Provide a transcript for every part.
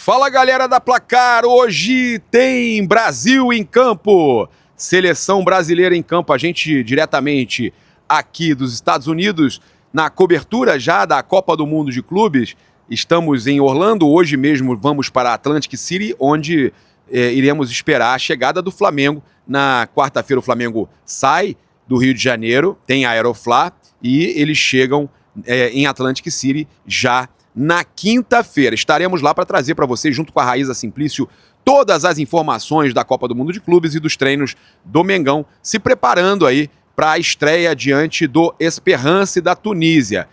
Fala galera da Placar, hoje tem Brasil em campo, seleção brasileira em campo, a gente diretamente aqui dos Estados Unidos, na cobertura já da Copa do Mundo de Clubes, estamos em Orlando, hoje mesmo vamos para Atlantic City, onde iremos esperar a chegada do Flamengo. Na quarta-feira o Flamengo sai do Rio de Janeiro, tem a Aeroflá e eles chegam em Atlantic City já na quinta-feira. Estaremos lá para trazer para vocês, junto com a Raíza Simplício, todas as informações da Copa do Mundo de Clubes e dos treinos do Mengão, se preparando aí para a estreia diante do Esperance da Tunísia.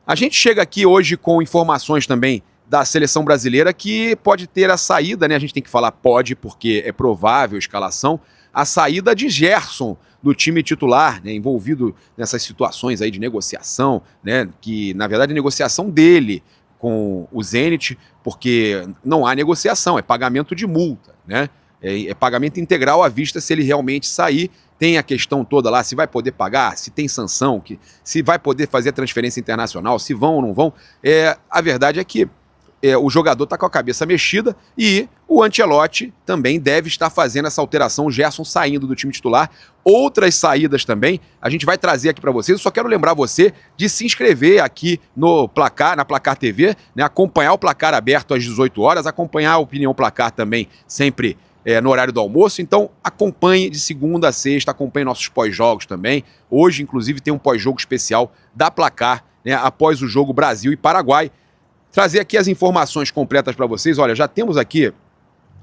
A gente chega aqui hoje com informações também da seleção brasileira que pode ter a saída, né? A gente tem que falar pode, porque é provável a escalação, a saída de Gerson do time titular, né, envolvido nessas situações aí de negociação, né, que na verdade é negociação dele com o Zenit, porque não há negociação, é pagamento de multa, né? É pagamento integral à vista se ele realmente sair. Tem a questão toda lá, se vai poder pagar, se tem sanção, se vai poder fazer transferência internacional, se vão ou não vão. A verdade é que o jogador está com a cabeça mexida e o Ancelotti também deve estar fazendo essa alteração, o Gerson saindo do time titular. Outras saídas também, a gente vai trazer aqui para vocês. Eu só quero lembrar você de se inscrever aqui no Placar, na Placar TV, né? Acompanhar o Placar aberto às 18 horas, acompanhar a Opinião Placar também sempre no horário do almoço. Então acompanhe de segunda a sexta, acompanhe nossos pós-jogos também. Hoje, inclusive, tem um pós-jogo especial da Placar, né? Após o jogo Brasil e Paraguai. Trazer aqui as informações completas para vocês. Olha, já temos aqui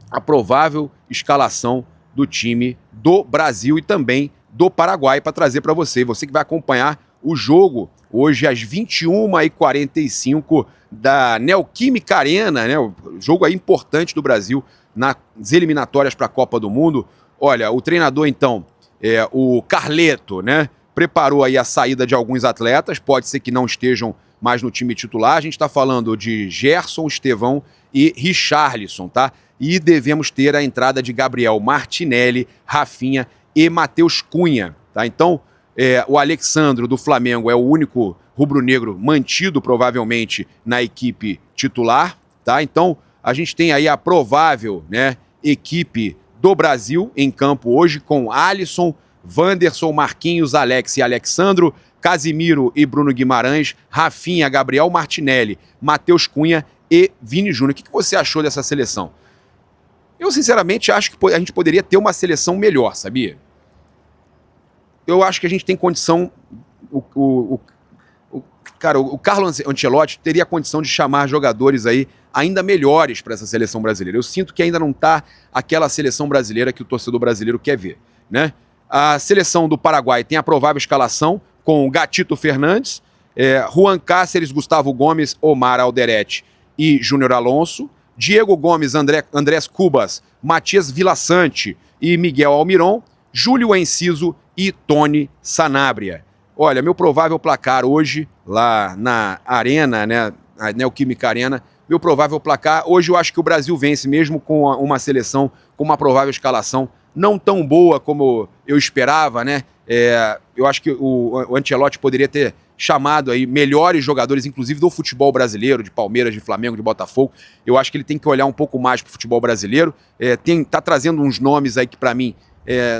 a provável escalação do time do Brasil e também do Paraguai para trazer para você. Você que vai acompanhar o jogo hoje às 21h45 da Neoquímica Arena, né? O jogo aí importante do Brasil nas eliminatórias para a Copa do Mundo. Olha, o treinador então, o Carleto, né? Preparou aí a saída de alguns atletas, pode ser que não estejam mais no time titular. A gente está falando de Gerson, Estevão e Richarlison, tá? E devemos ter a entrada de Gabriel Martinelli, Rafinha e Matheus Cunha, tá? Então, o Alexandro do Flamengo é o único rubro-negro mantido, provavelmente, na equipe titular, tá? Então, a gente tem aí a provável, né, equipe do Brasil em campo hoje com Alisson, Wanderson, Marquinhos, Alex e Alexandro, Casimiro e Bruno Guimarães, Rafinha, Gabriel Martinelli, Matheus Cunha e Vini Júnior. O que você achou dessa seleção? Eu, sinceramente, acho que a gente poderia ter uma seleção melhor, sabia? Eu acho que a gente tem condição... O Carlo Ancelotti teria condição de chamar jogadores aí ainda melhores para essa seleção brasileira. Eu sinto que ainda não está aquela seleção brasileira que o torcedor brasileiro quer ver, né? A seleção do Paraguai tem a provável escalação com Gatito Fernandes, Juan Cáceres, Gustavo Gomes, Omar Alderete e Júnior Alonso, Diego Gomes, Andrés Cubas, Matias Villassante e Miguel Almiron, Júlio Enciso e Tony Sanabria. Olha, meu provável placar hoje, lá na Arena, né, a Neoquímica Arena, meu provável placar, hoje eu acho que o Brasil vence, mesmo com uma seleção com uma provável escalação não tão boa como eu esperava, né? Eu acho que o Ancelotti poderia ter chamado aí melhores jogadores, inclusive do futebol brasileiro, de Palmeiras, de Flamengo, de Botafogo. Eu acho que ele tem que olhar um pouco mais para o futebol brasileiro. Tá trazendo uns nomes aí que, para mim,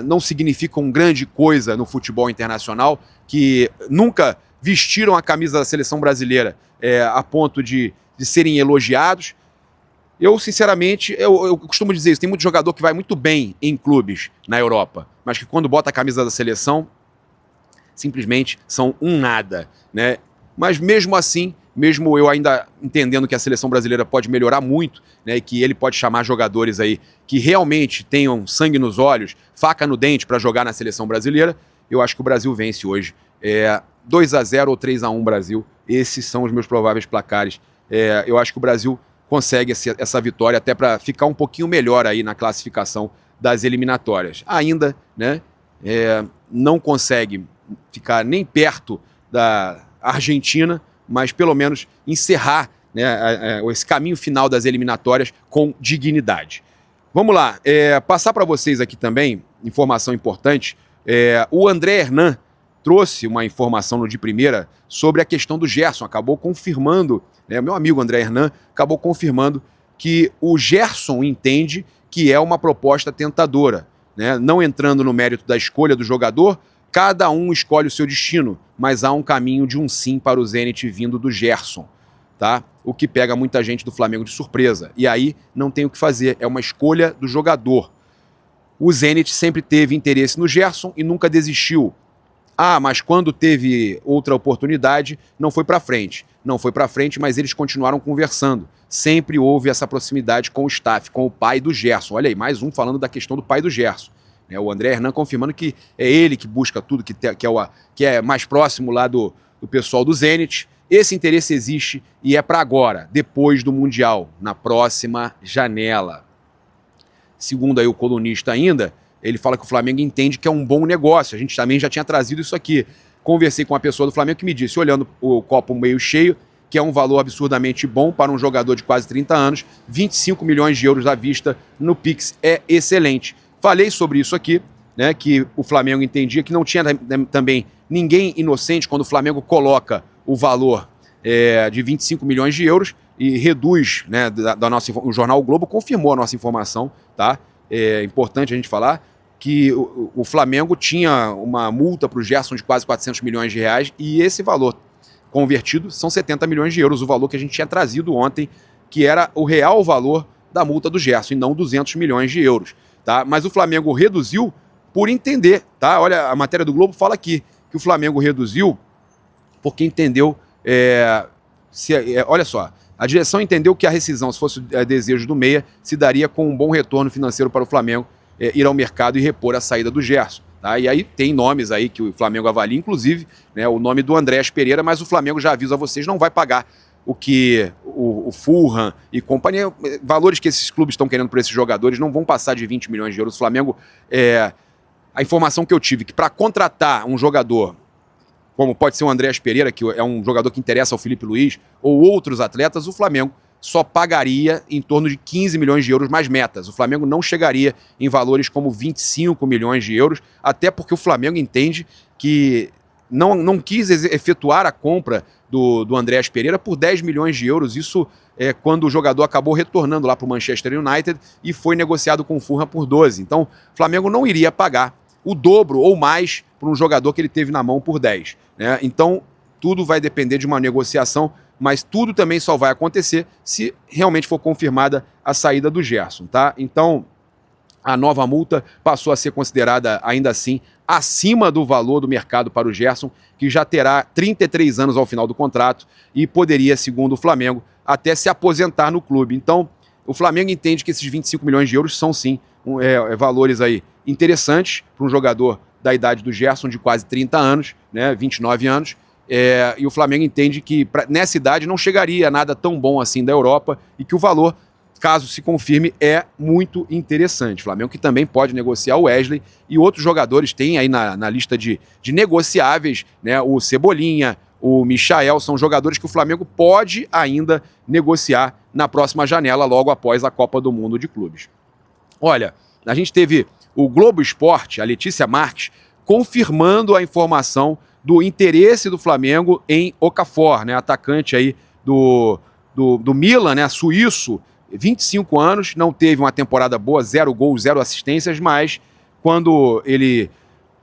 não significam grande coisa no futebol internacional, que nunca vestiram a camisa da seleção brasileira a ponto de serem elogiados. Eu, sinceramente, eu costumo dizer isso, tem muito jogador que vai muito bem em clubes na Europa, mas que quando bota a camisa da seleção, simplesmente são um nada, né? Mas mesmo assim, mesmo eu ainda entendendo que a seleção brasileira pode melhorar muito, né, e que ele pode chamar jogadores aí que realmente tenham sangue nos olhos, faca no dente para jogar na seleção brasileira, eu acho que o Brasil vence hoje. 2-0 ou 3-1 Brasil, esses são os meus prováveis placares. Eu acho que o Brasil consegue essa vitória até para ficar um pouquinho melhor aí na classificação das eliminatórias. Ainda, né, não consegue ficar nem perto da Argentina, mas pelo menos encerrar, né, esse caminho final das eliminatórias com dignidade. Vamos lá, passar para vocês aqui também, informação importante, o André Hernan trouxe uma informação no de primeira sobre a questão do Gerson, acabou confirmando, né, meu amigo André Hernan acabou confirmando que o Gerson entende que é uma proposta tentadora, né? Não entrando no mérito da escolha do jogador, cada um escolhe o seu destino, mas há um caminho de um sim para o Zenit vindo do Gerson, tá? O que pega muita gente do Flamengo de surpresa. E aí não tem o que fazer, é uma escolha do jogador. O Zenit sempre teve interesse no Gerson e nunca desistiu. Ah, mas quando teve outra oportunidade, não foi para frente. Não foi para frente, mas eles continuaram conversando. Sempre houve essa proximidade com o staff, com o pai do Gerson. Olha aí, mais um falando da questão do pai do Gerson. O André Hernan confirmando que é ele que busca tudo, que é mais próximo lá do pessoal do Zenit. Esse interesse existe e é para agora, depois do Mundial, na próxima janela. Segundo aí o colunista ainda, ele fala que o Flamengo entende que é um bom negócio. A gente também já tinha trazido isso aqui. Conversei com uma pessoa do Flamengo que me disse, olhando o copo meio cheio, que é um valor absurdamente bom para um jogador de quase 30 anos, 25 milhões de euros à vista no Pix é excelente. Falei sobre isso aqui, né, que o Flamengo entendia que não tinha também ninguém inocente quando o Flamengo coloca o valor de 25 milhões de euros e reduz, né, o jornal o Globo confirmou a nossa informação, tá? É importante a gente falar que o Flamengo tinha uma multa para o Gerson de quase 400 milhões de reais e esse valor convertido são 70 milhões de euros, o valor que a gente tinha trazido ontem, que era o real valor da multa do Gerson e não 200 milhões de euros. Tá? Mas o Flamengo reduziu por entender, tá? Olha, a matéria do Globo fala aqui que o Flamengo reduziu porque entendeu, olha só, a direção entendeu que a rescisão, se fosse desejo do meia, se daria com um bom retorno financeiro para o Flamengo ir ao mercado e repor a saída do Gerson. Tá? E aí tem nomes aí que o Flamengo avalia, inclusive, né, o nome do Andrés Pereira, mas o Flamengo já avisa a vocês, não vai pagar o que o Fulham e companhia, valores que esses clubes estão querendo por esses jogadores não vão passar de 20 milhões de euros. O Flamengo, a informação que eu tive, que para contratar um jogador, como pode ser o Andrés Pereira, que é um jogador que interessa ao Felipe Luiz, ou outros atletas, o Flamengo só pagaria em torno de 15 milhões de euros mais metas. O Flamengo não chegaria em valores como 25 milhões de euros, até porque o Flamengo entende que não quis efetuar a compra do Andrés Pereira por 10 milhões de euros. Isso é quando o jogador acabou retornando lá para o Manchester United e foi negociado com o Fulham por 12. Então, o Flamengo não iria pagar o dobro ou mais para um jogador que ele teve na mão por 10. Né? Então, tudo vai depender de uma negociação, mas tudo também só vai acontecer se realmente for confirmada a saída do Gerson. Tá? Então, a nova multa passou a ser considerada, ainda assim, acima do valor do mercado para o Gerson, que já terá 33 anos ao final do contrato e poderia, segundo o Flamengo, até se aposentar no clube. Então, o Flamengo entende que esses 25 milhões de euros são, sim, valores aí interessantes para um jogador da idade do Gerson, de quase 30 anos, né, 29 anos, e o Flamengo entende que nessa idade não chegaria a nada tão bom assim da Europa e que o valor, caso se confirme, é muito interessante. O Flamengo que também pode negociar o Wesley e outros jogadores tem aí na lista de negociáveis, né, o Cebolinha, o Michael, são jogadores que o Flamengo pode ainda negociar na próxima janela, logo após a Copa do Mundo de Clubes. Olha, a gente teve o Globo Esporte, a Letícia Marques, confirmando a informação do interesse do Flamengo em Okafor, né, atacante aí do Milan, né, suíço, 25 anos, não teve uma temporada boa, 0 gols, 0 assistências, mas quando ele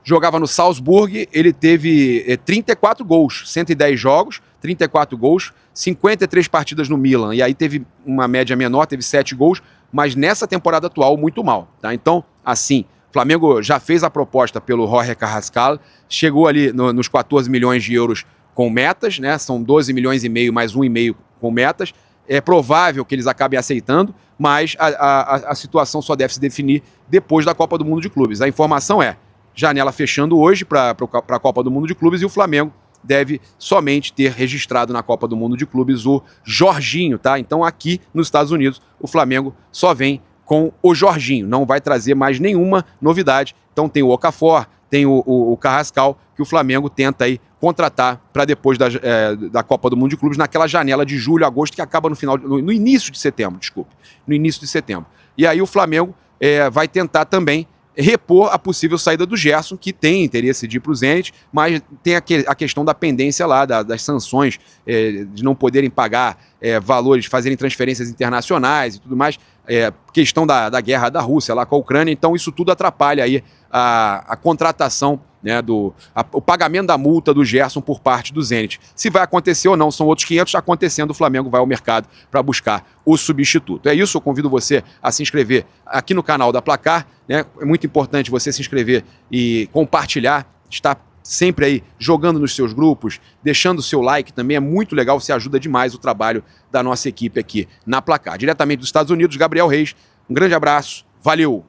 jogava no Salzburg, ele teve 34 gols, 110 jogos, 34 gols, 53 partidas no Milan, e aí teve uma média menor, teve 7 gols, mas nessa temporada atual, muito mal. Tá? Então, assim, o Flamengo já fez a proposta pelo Jorge Carrascal, chegou ali nos 14 milhões de euros com metas, né? São 12 milhões e meio mais 1,5 com metas. É provável que eles acabem aceitando, mas a situação só deve se definir depois da Copa do Mundo de Clubes. A informação é, janela fechando hoje para a Copa do Mundo de Clubes e o Flamengo deve somente ter registrado na Copa do Mundo de Clubes o Jorginho, tá? Então aqui nos Estados Unidos o Flamengo só vem com o Jorginho, não vai trazer mais nenhuma novidade. Então tem o Okafor, tem o Carrascal, que o Flamengo tenta aí contratar para depois da Copa do Mundo de Clubes, naquela janela de julho, agosto, que acaba no início de setembro, desculpe, no início de setembro. E aí o Flamengo vai tentar também repor a possível saída do Gerson, que tem interesse de ir para o Zenit, mas tem a questão da pendência lá, das sanções, de não poderem pagar valores, fazerem transferências internacionais e tudo mais, questão da guerra da Rússia lá com a Ucrânia, então isso tudo atrapalha aí a contratação, né, o pagamento da multa do Gerson por parte do Zenit. Se vai acontecer ou não, são outros 500, acontecendo, o Flamengo vai ao mercado para buscar o substituto. É isso, eu convido você a se inscrever aqui no canal da Placar, né? É muito importante você se inscrever e compartilhar, estar sempre aí jogando nos seus grupos, deixando o seu like também, é muito legal, você ajuda demais o trabalho da nossa equipe aqui na Placar. Diretamente dos Estados Unidos, Gabriel Reis, um grande abraço, valeu!